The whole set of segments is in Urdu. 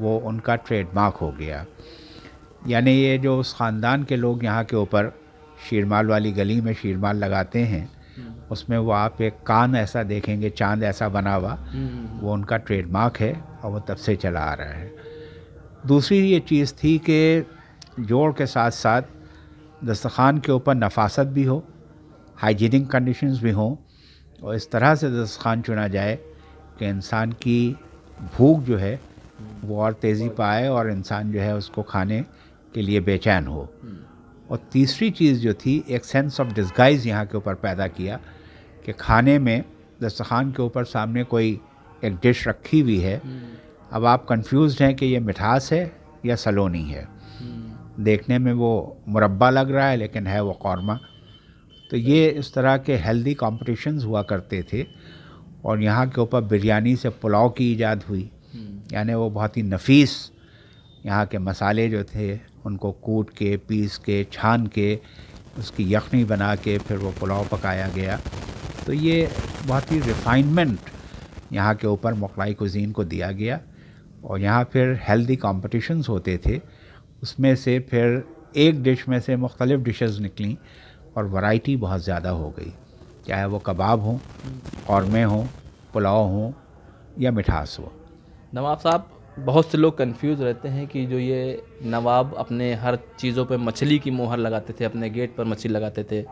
وہ ان کا ٹریڈ مارک ہو گیا. یعنی یہ جو اس خاندان کے لوگ یہاں کے اوپر شیرمال والی گلی میں شیرمال لگاتے ہیں، اس میں وہ آپ ایک کان ایسا دیکھیں گے، چاند ایسا بنا ہوا، وہ ان کا ٹریڈ مارک ہے اور وہ تب سے چلا آ رہا ہے. دوسری یہ چیز تھی کہ جوڑ کے ساتھ ساتھ دسترخوان کے اوپر نفاست بھی ہو، ہائیجینک کنڈیشنز بھی ہوں، اور اس طرح سے دسترخوان چنا جائے کہ انسان کی بھوک جو ہے وہ اور تیزی پائے اور انسان جو ہے اس کو کھانے کے لیے بے چین ہو. اور تیسری چیز جو تھی، ایک سینس آف ڈسگائز یہاں کے اوپر پیدا کیا کہ کھانے میں دسترخوان کے اوپر سامنے کوئی ایک ڈش رکھی ہوئی ہے، اب آپ کنفیوزڈ ہیں کہ یہ مٹھاس ہے یا سلونی ہے. دیکھنے میں وہ مربع لگ رہا ہے لیکن ہے وہ قورمہ. تو یہ اس طرح کے ہیلدی کمپٹیشنز ہوا کرتے تھے. اور یہاں کے اوپر بریانی سے پلاؤ کی ایجاد ہوئی، یعنی وہ بہت ہی نفیس یہاں کے مسالے جو تھے ان کو کوٹ کے، پیس کے، چھان کے، اس کی یخنی بنا کے پھر وہ پلاؤ پکایا گیا. تو یہ بہت ہی ریفائنمنٹ یہاں کے اوپر مغلائی کوزین کو دیا گیا. اور یہاں پھر ہیلدی کمپٹیشنز ہوتے تھے، اس میں سے پھر ایک ڈش میں سے مختلف ڈشز نکلیں اور ورائٹی بہت زیادہ ہو گئی، چاہے وہ کباب ہوں، قورمے ہوں، پلاؤ ہوں یا مٹھاس ہو. نواب صاحب، بہت سے لوگ کنفیوز رہتے ہیں کہ جو یہ نواب اپنے ہر چیزوں پہ مچھلی کی مہر لگاتے تھے، اپنے گیٹ پر مچھلی لگاتے تھے،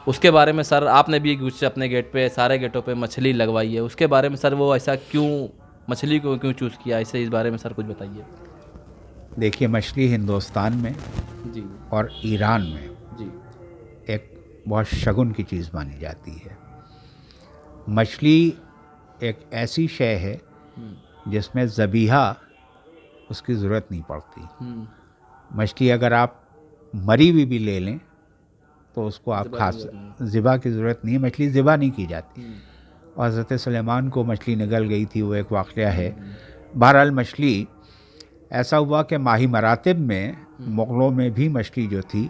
اس کے بارے میں سر آپ نے بھی کچھ اپنے گیٹ پہ، سارے گیٹوں پہ مچھلی لگوائی ہے، اس کے بارے میں سر وہ ایسا کیوں، مچھلی کو کیوں چوز کیا، اس بارے میں سر کچھ بتائیے. دیکھیے، مچھلی ہندوستان میں جی اور ایران میں جی ایک بہت شگن کی چیز مانی جاتی ہے. مچھلی ایک ایسی شے ہے جس میں ذبیحہ اس کی ضرورت نہیں پڑتی. مچھلی اگر آپ مری ہوئی بھی لے لیں تو اس کو آپ ذبح کی ضرورت نہیں ہے، مچھلی ذبح نہیں کی جاتی. اور حضرت سلیمان کو مچھلی نگل گئی تھی، وہ ایک واقعہ ہے. بہرحال مچھلی ایسا ہوا کہ ماہی مراتب میں مغلوں میں بھی مچھلی جو تھی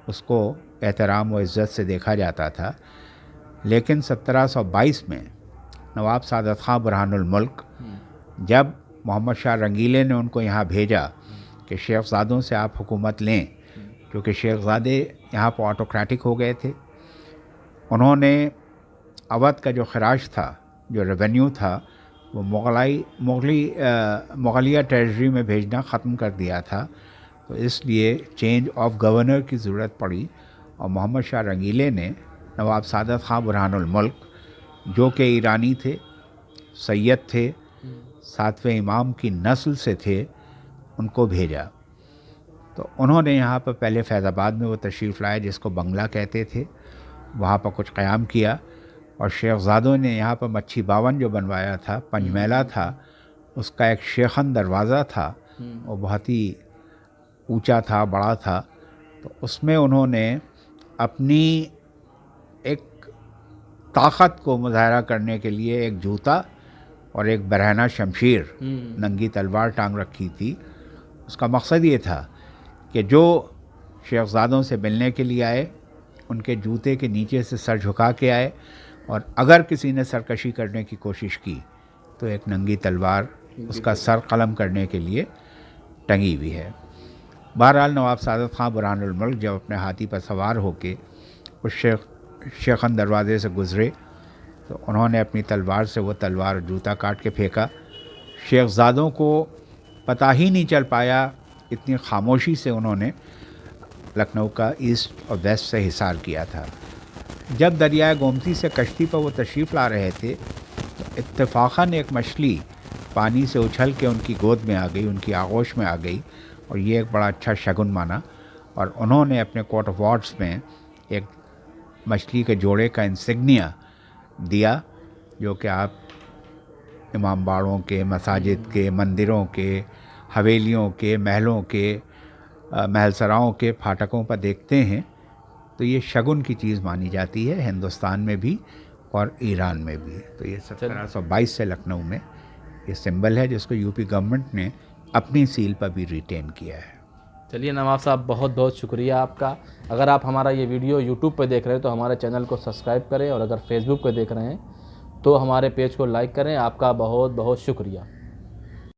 اس کو احترام و عزت سے دیکھا جاتا تھا. لیکن 1722 میں نواب سعادت خاں برہان الملک جب محمد شاہ رنگیلے نے ان کو یہاں بھیجا کہ شیخ زادوں سے آپ حکومت لیں، کیونکہ شیخ زادے یہاں پر آٹوکریٹک ہو گئے تھے، انہوں نے اودھ کا جو خراج تھا، جو ریونیو تھا، وہ مغلیہ ٹریجری میں بھیجنا ختم کر دیا تھا. تو اس لیے چینج آف گورنر کی ضرورت پڑی، اور محمد شاہ رنگیلے نے نواب سعادت خاں برہان الملک، جو کہ ایرانی تھے، سید تھے، 7ویں امام کی نسل سے تھے، ان کو بھیجا. تو انہوں نے یہاں پر پہلے فیض آباد میں وہ تشریف لائے جس کو بنگلہ کہتے تھے، وہاں پر کچھ قیام کیا. اور شیخ زادوں نے یہاں پر مچھی باون جو بنوایا تھا، پنج میلہ تھا، اس کا ایک شیخن دروازہ تھا، وہ بہت ہی اونچا تھا، بڑا تھا. تو اس میں انہوں نے اپنی ایک طاقت کو مظاہرہ کرنے کے لیے ایک جوتا اور ایک برہنہ شمشیر، ننگی تلوار ٹانگ رکھی تھی. اس کا مقصد یہ تھا کہ جو شیخ زادوں سے ملنے کے لیے آئے ان کے جوتے کے نیچے سے سر جھکا کے آئے، اور اگر کسی نے سرکشی کرنے کی کوشش کی تو ایک ننگی تلوار اس کا سر قلم کرنے کے لیے ٹنگی ہوئی ہے. بہرحال نواب سعادت خاں برہان الملک جب اپنے ہاتھی پر سوار ہو کے اس شیخن دروازے سے گزرے تو انہوں نے اپنی تلوار سے وہ تلوار جوتا کاٹ کے پھینکا. شیخ زادوں کو پتہ ہی نہیں چل پایا، اتنی خاموشی سے انہوں نے لکھنؤ کا ایسٹ اور ویسٹ سے حصار کیا تھا. جب دریائے گومتی سے کشتی پر وہ تشریف لا رہے تھے تو اتفاقاً ایک مچھلی پانی سے اچھل کے ان کی گود میں آ گئی، ان کی آغوش میں آ گئی، اور یہ ایک بڑا اچھا شگن مانا. اور انہوں نے اپنے کوٹ آف آرڈس میں ایک مچھلی کے جوڑے کا انسگنیا دیا، جو کہ آپ امام باڑوں کے، مساجد کے، مندروں کے، حویلیوں کے، محلوں کے، محل سراؤں کے پھاٹکوں پر دیکھتے ہیں. تو یہ شگن کی چیز مانی جاتی ہے ہندوستان میں بھی اور ایران میں بھی. تو یہ 1722 سے لکھنؤ میں یہ سمبل ہے جس کو یو پی گورنمنٹ نے اپنی سیل پر بھی ریٹین کیا ہے. چلیے نواب صاحب، بہت بہت شکریہ آپ کا. اگر آپ ہمارا یہ ویڈیو یوٹیوب پہ دیکھ رہے ہیں تو ہمارے چینل کو سبسکرائب کریں، اور اگر فیس بک پہ دیکھ رہے ہیں تو ہمارے پیج کو لائک کریں. آپ کا بہت بہت شکریہ.